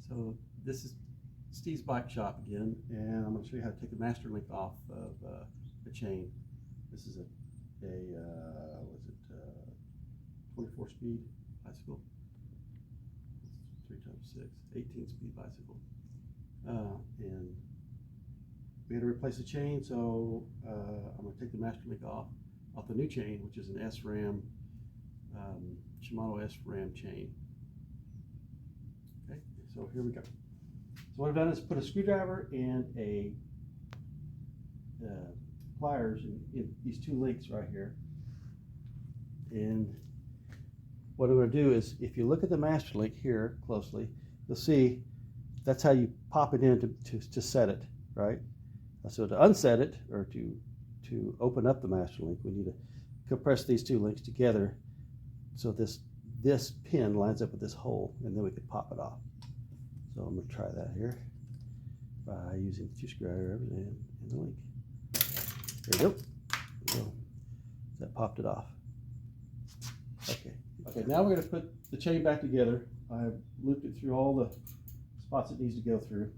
So this is Steve's bike shop again, and I'm going to show you how to take the master link off of the chain. This is a 24 speed bicycle, 3 times 6, 18 speed bicycle, and we had to replace the chain, so I'm going to take the master link off the new chain, which is an SRAM, Shimano SRAM chain. Okay, so here we go. So what I've done is put a screwdriver and a pliers in these two links right here. And what I'm going to do is, if you look at the master link here closely, you'll see that's how you pop it in to set it, right? So to unset it, or to open up the master link, we need to compress these two links together so this pin lines up with this hole, and then we can pop it off. So I'm going to try that here by using two screwdrivers and the link. There we go. That popped it off. Okay, now we're going to put the chain back together. I've looped it through all the spots it needs to go through.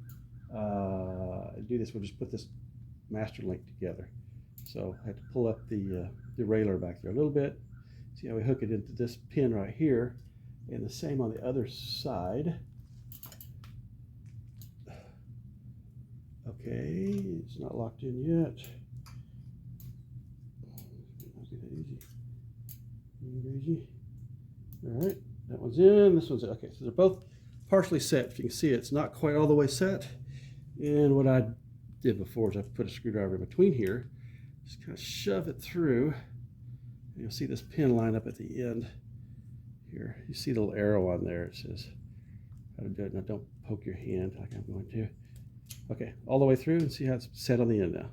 To do this, we'll just put this master link together. So I have to pull up the derailleur back there a little bit. See how we hook it into this pin right here, and the same on the other side. Okay, it's not locked in yet. Not be that easy. Easy. All right, that one's in, this one's in. Okay, so they're both partially set. If you can see, it's not quite all the way set. And what I did before is I put a screwdriver in between here, just kind of shove it through. And you'll see this pin line up at the end here. You see the little arrow on there. It says how to do it. Now don't poke your hand like I'm going to. Okay, all the way through, and see how it's set on the end now.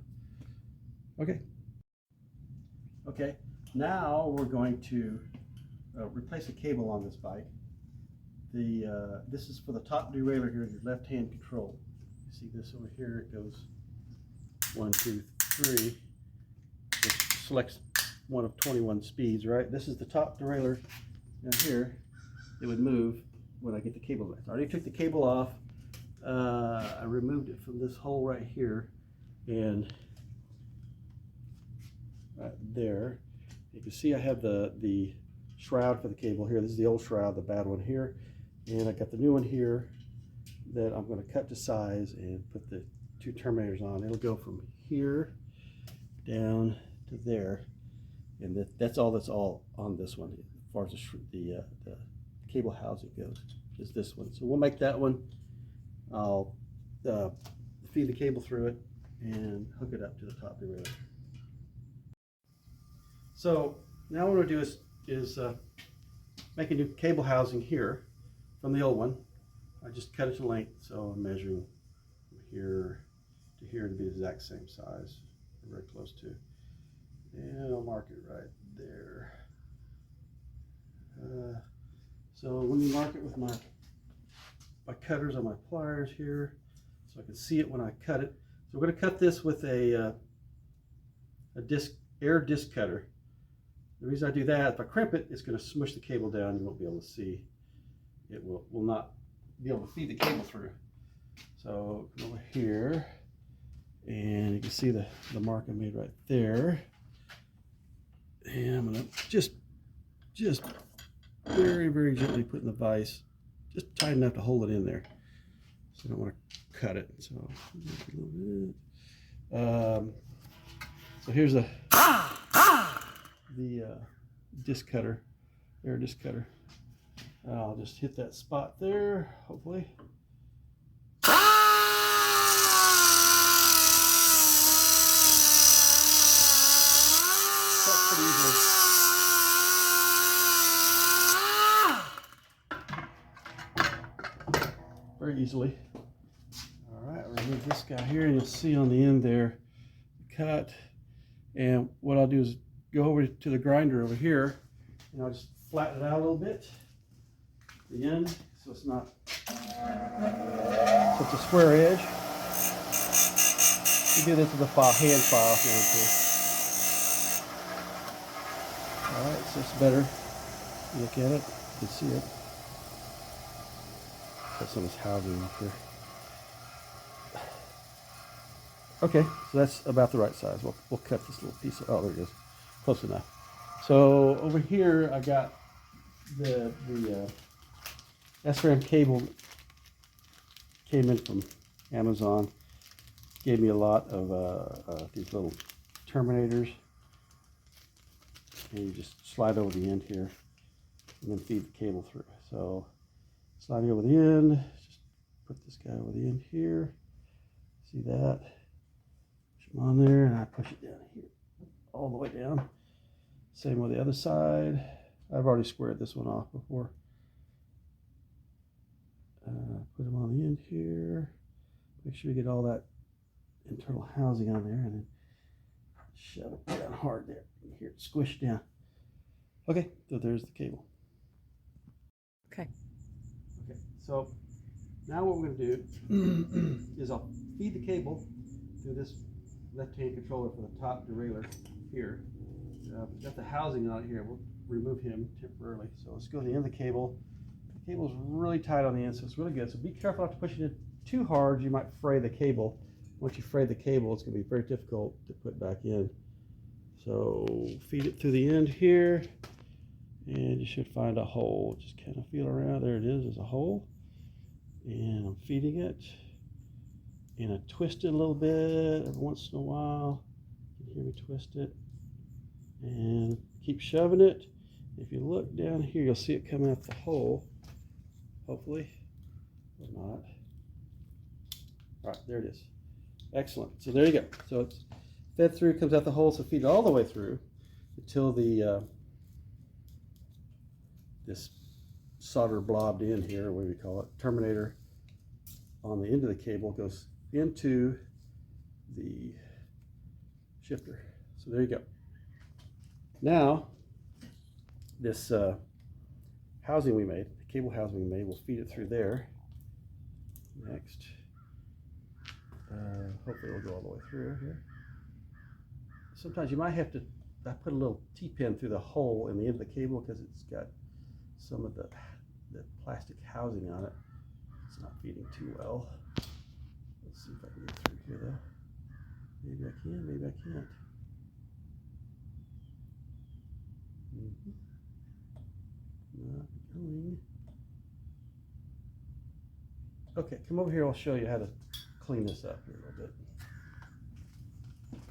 Okay, now we're going to replace a cable on this bike. This is for the top derailleur here, your left-hand control. You see this over here, it goes 1, 2, 3, which selects one of 21 speeds, right? This is the top derailleur. Now here, it would move when I get the cable back. I already took the cable off. I removed it from this hole right here, and right there, you can see I have the shroud for the cable here. This is the old shroud, the bad one here, and I got the new one here that I'm going to cut to size and put the two terminators on. It'll go from here down to there, and that's all on this one as far as the cable housing goes, is this one. So we'll make that one. I'll feed the cable through it and hook it up to the top derailleur. So now what we'll do is make a new cable housing here from the old one. I just cut it to length, so I'm measuring from here to here to be the exact same size, very close to. And I'll mark it right there. So let me mark it with my cutters on my pliers here, so I can see it when I cut it. So we're going to cut this with a air disc cutter. The reason I do that, if I crimp it, it's going to smush the cable down. You won't be able to see. It will not be able to feed the cable through. So come over here, and you can see the mark I made right there. And I'm going to just very, very gently put in the vise, just tight enough to hold it in there. So I don't want to cut it. So a little bit. So here's the disc cutter, air disc cutter. I'll just hit that spot there, hopefully. That's pretty easily. Very easily. All right, remove this guy here, and you'll see on the end there, cut. And what I'll do is go over to the grinder over here, and I'll just flatten it out a little bit, the end, so it's not, so it's a square edge. You do this with a hand file if you want to. All right, so it's better. Look at it, you can see it. put some of this housing up here. Okay, so that's about the right size. We'll cut this little piece. Oh, there it is. Close enough. So over here, I got the SRAM cable came in from Amazon. Gave me a lot of these little terminators. And you just slide over the end here and then feed the cable through. So sliding over the end, just put this guy over the end here. See that? Push him on there and I push it down here, all the way down. Same with the other side. I've already squared this one off before. Put them on the end here. Make sure you get all that internal housing on there and then shove it down hard there. Here, squish down. Okay, so there's the cable. Okay. Okay, so now what we're going to do is I'll feed the cable through this left-hand controller for the top derailleur here. We've got the housing on it here. We'll remove him temporarily. So let's go to the end of the cable. The cable's really tight on the end, so it's really good. So be careful not to push it in too hard. You might fray the cable. Once you fray the cable, it's going to be very difficult to put back in. So feed it through the end here, and you should find a hole. Just kind of feel around. There it is. There's a hole, and I'm feeding it. And I twist it a little bit every once in a while. You can hear me twist it. And keep shoving it. If you look down here, you'll see it coming out the hole, hopefully, or not. All right, there it is. Excellent. So there you go. So it's fed through, comes out the hole, so feed it all the way through until the this solder blobbed in here, what do we call it, terminator on the end of the cable goes into the shifter. So there you go. Now, this housing we made, the cable housing we made, we'll feed it through there. Next. Hopefully it'll go all the way through here. Sometimes you might have to, I put a little T-pin through the hole in the end of the cable because it's got some of the plastic housing on it. It's not feeding too well. Let's see if I can get through here though. Maybe I can, maybe I can't. Not going. Okay, come over here. I'll show you how to clean this up here a little bit.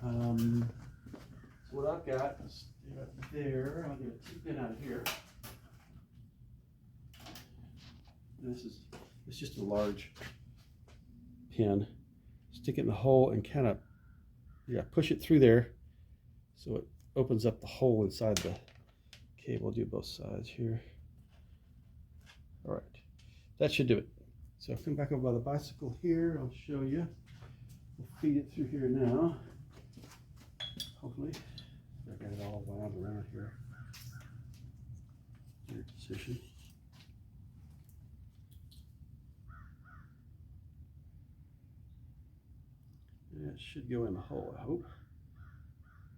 So what I've got is right there. I'll get a T-pin out of here. It's just a large pin. Stick it in the hole and kind of push it through there so it opens up the hole inside the cable. I'll do both sides here. All right, that should do it. So come back over by the bicycle here. I'll show you. We'll feed it through here now. Hopefully, I got it all wound around here. Your position. Yeah, it should go in the hole, I hope.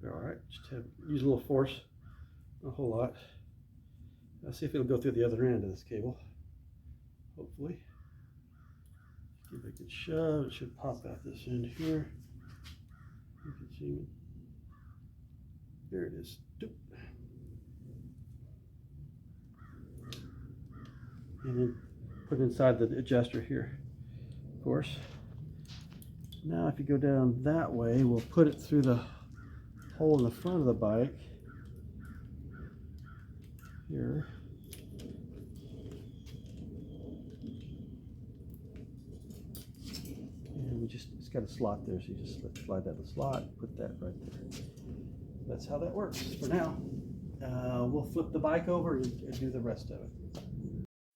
All right, just use a little force, not a whole lot. Let's see if it'll go through the other end of this cable. Hopefully. Give it a good shove. It should pop out this end here. You can see me. There it is. And then put it inside the adjuster here, of course. Now if you go down that way, we'll put it through the hole in the front of the bike here. And it's got a slot there, so you just slide that in the slot, put that right there. That's how that works for now. We'll flip the bike over and do the rest of it.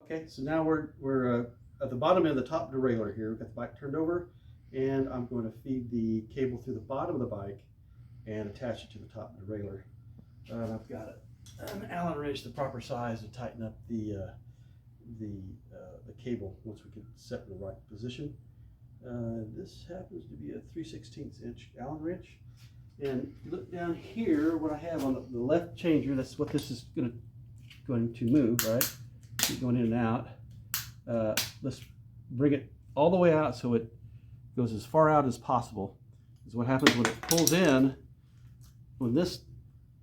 Okay, so now we're at the bottom of the top derailleur here. We've got the bike turned over, and I'm going to feed the cable through the bottom of the bike and attach it to the top derailleur. And I've got an Allen wrench the proper size to tighten up the cable once we get set in the right position. This happens to be a 3/16 inch Allen wrench. And if you look down here, what I have on the left changer, that's what this is going to move, right? Keep going in and out. Let's bring it all the way out so it goes as far out as possible. Because what happens when it pulls in, when this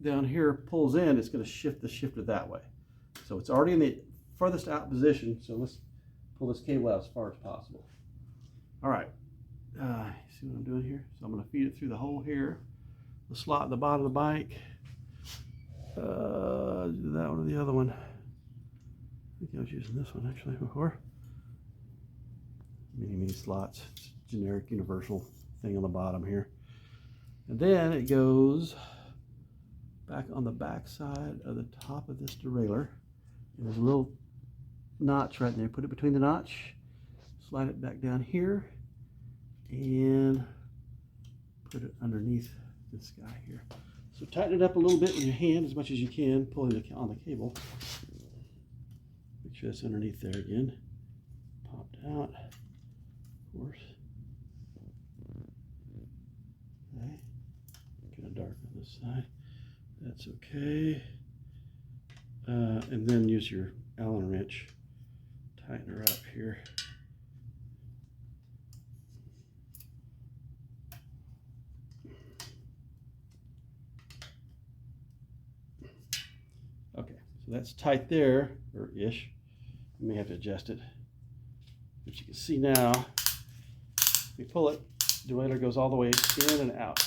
down here pulls in, it's going to shift the shifter that way. So it's already in the furthest out position. So let's pull this cable out as far as possible. All right. See what I'm doing here? So I'm going to feed it through the hole here, the slot at the bottom of the bike. Do that one or the other one. I think I was using this one actually before. Mini slots. It's a generic universal thing on the bottom here. And then it goes back on the back side of the top of this derailleur. And there's a little notch right there. Put it between the notch, slide it back down here, and put it underneath this guy here. So tighten it up a little bit with your hand as much as you can, pulling on the cable. Make sure it's underneath there again. Popped out, of course. Okay. Kind of dark on this side. That's okay. And then use your Allen wrench. Tighten her up here. Okay, so that's tight there, or ish. You may have to adjust it. But you can see now, if you pull it, the derailleur goes all the way in and out.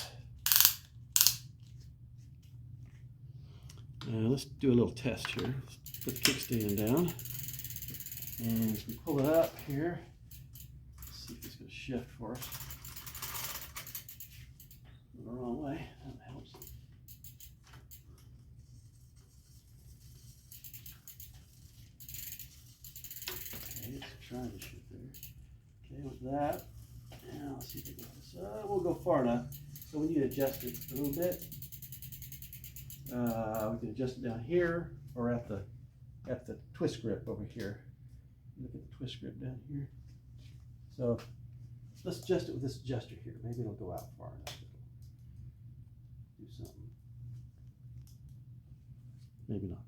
Now let's do a little test here. Let's put the kickstand down. And if we pull it up here, let's see if it's going to shift for us. The wrong way, that helps. Okay, it's trying to shift there. Okay, with that, now let's see if we can get this up. We'll go far enough. So we need to adjust it a little bit. We can adjust it down here or at the twist grip over here. Look at the twist grip down here. So let's adjust it with this adjuster here. Maybe it'll go out far enough. Do something. Maybe not.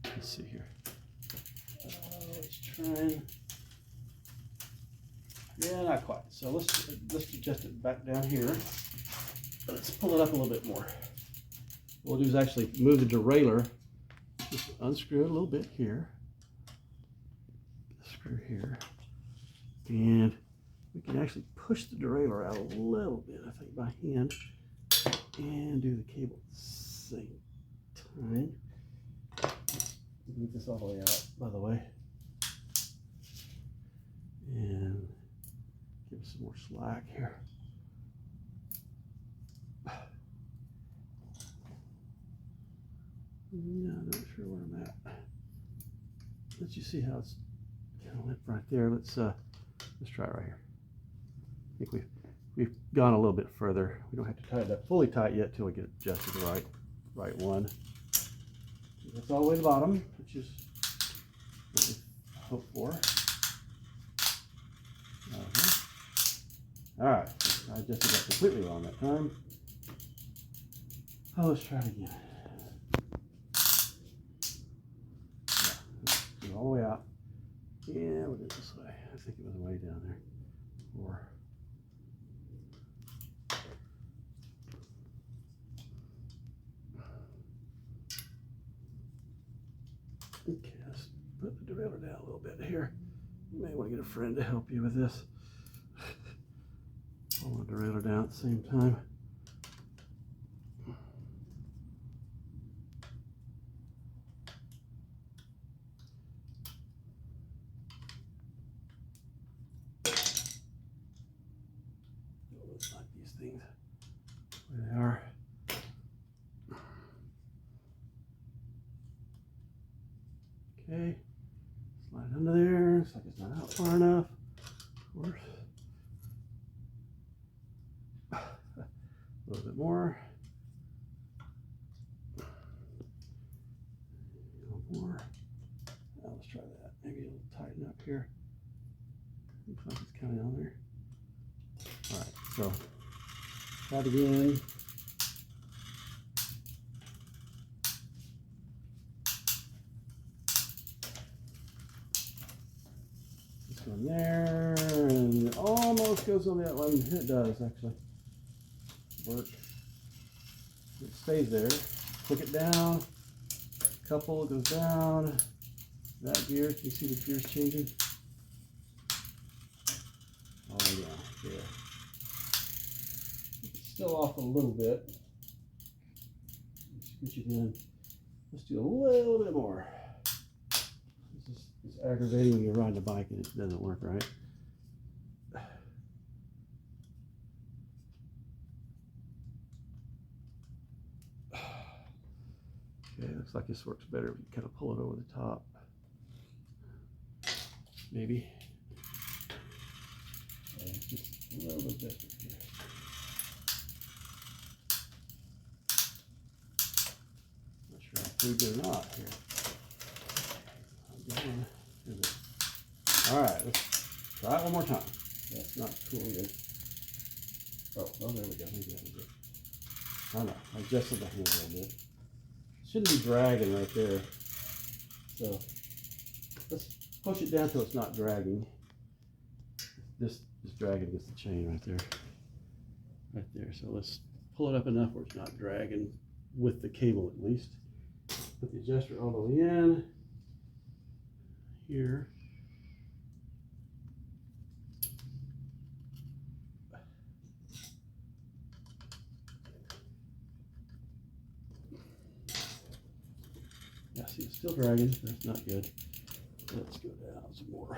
Let's see here. Let's try. Yeah, not quite. So let's adjust it back down here. Let's pull it up a little bit more. What we'll do is actually move the derailleur. Just unscrew it a little bit here. Screw here. And we can actually push the derailleur out a little bit, I think, by hand. And do the cable at the same time. Move this all the way out, by the way. And give it some more slack here. Yeah, I'm not sure where I'm at. Let you see how it's kind of limp right there. Let's try it right here. I think we've gone a little bit further. We don't have to tie it up fully tight yet till we get adjusted the right one. That's all the way to the bottom, which is what we hope for. All right, I adjusted that completely wrong that time. Oh, let's try it again. Yeah, all the way out. Yeah, we'll do it this way. I think it was way down there. Okay, let's put the derailleur down a little bit here. You may want to get a friend to help you with this. Pull the derailleur down at the same time. Looks like these things where they are. Okay, slide it under there. Looks like it's not out far enough. Of course. A little bit more. A little more. Now let's try that. Maybe it'll tighten up here. Looks like it's coming on there. All right, so try it again. It's on there, and it almost goes on that one. It does actually work. It stays there. Click it down. Couple goes down. That gear, can you see the gears changing? Oh yeah, yeah. It's still off a little bit. Scooch it in. Let's do a little bit more. It's aggravating when you're riding a bike and it doesn't work right. Okay, looks like this works better if you kind of pull it over the top. Maybe. Yeah, just a little bit different here. Not sure if I'm good or not here. All right, let's try it one more time. That's not cool yet. Oh, there we go. Maybe that was good. I don't know. I adjusted the hand a little bit. Shouldn't be dragging right there. So let's push it down till it's not dragging. This is dragging against the chain right there. Right there. So let's pull it up enough where it's not dragging with the cable at least. Put the adjuster all the way in. Here. Yeah, see, it's still dragging. That's not good. Let's go down some more.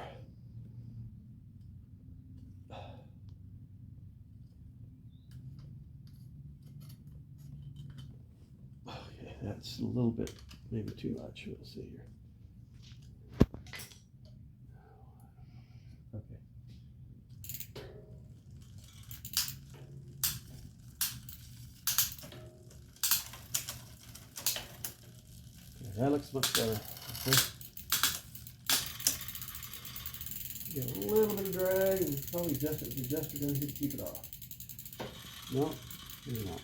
Okay, that's a little bit, maybe too much. We'll see here. Okay. That looks much better. Okay. Get a little bit of drag and probably adjust it. The adjuster down here to keep it off. No, maybe not.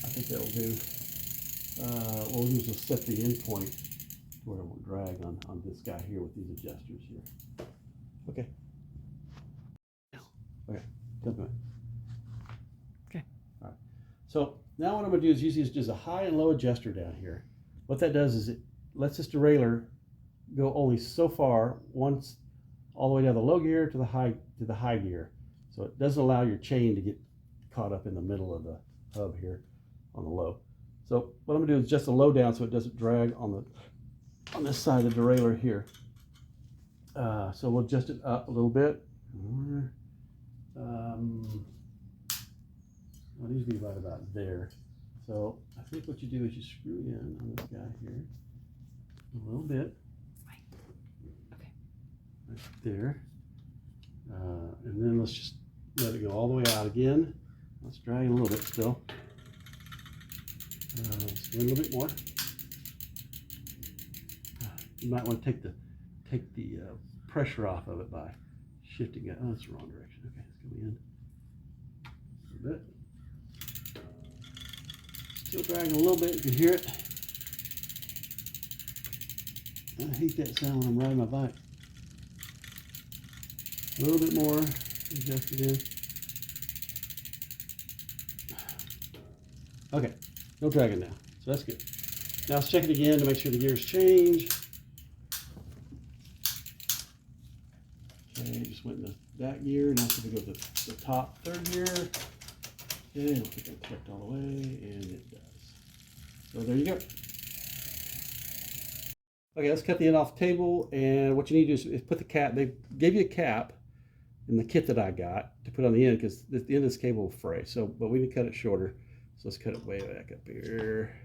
I think that'll do. We'll usually set the end point where it won't drag on this guy here with these adjusters here. Okay. Okay, jump in. Okay. All right. So now what I'm going to do is use just a high and low adjuster down here. What that does is it lets this derailleur go only so far, once all the way down the low gear to the high gear. So it doesn't allow your chain to get caught up in the middle of the hub here on the low. So what I'm going to do is just a low down so it doesn't drag on this side of the derailleur here. So we'll adjust it up a little bit. Well, it needs to be right about there. So I think what you do is you screw in on this guy here a little bit. Okay. Right there. And then let's just let it go all the way out again. Let's drag it a little bit still. Let's do a little bit more. You might want to take the pressure off of it by shifting it. Oh, that's the wrong direction. Okay, let's go in a little bit. Still dragging a little bit. You can hear it. I hate that sound when I'm riding my bike. A little bit more. Adjust it in. Okay, no dragging now. So that's good. Now let's check it again to make sure the gears change. Okay, just went into that gear. Now it's going to go to the top third gear. Okay, I don't think I checked all the way, and it does. So there you go. Okay, let's cut the end off the table, and what you need to do is put the cap. They gave you a cap in the kit that I got to put on the end because the end of this cable will fray. So, but we can cut it shorter. So let's cut it way back up here.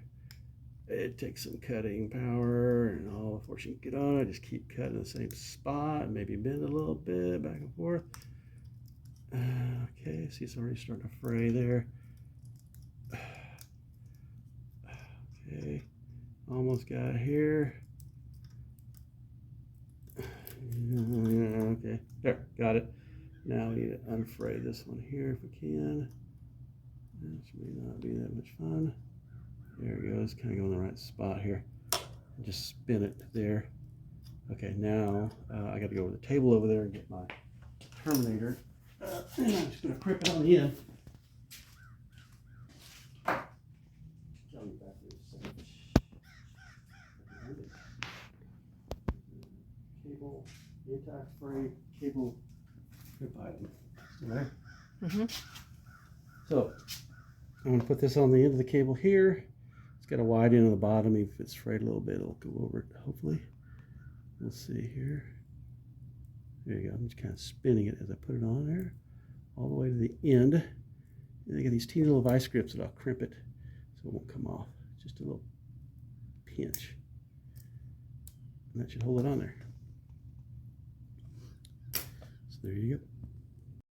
It takes some cutting power, and all before she can get on it, just keep cutting the same spot, maybe bend a little bit back and forth. Okay, see it's already starting to fray there. Okay, almost got it here. Okay, there, got it. Now we need to unfray this one here if we can. This may not be that much fun. There it goes, kind of go in the right spot here. And just spin it there. Okay, now I got to go over the table over there and get my terminator. And I'm just going to crimp it on the end. I'll get back to this second. Cable, anti-fray cable crimp item. Still there? Mm-hmm. So I'm going to put this on the end of the cable here. It's got a wide end on the bottom. If it's frayed a little bit, it'll go over it, hopefully. We'll see here. There you go. I'm just kind of spinning it as I put it on there, all the way to the end. And I got these teeny little vice grips that I'll crimp it so it won't come off. Just a little pinch. And that should hold it on there. So there you go.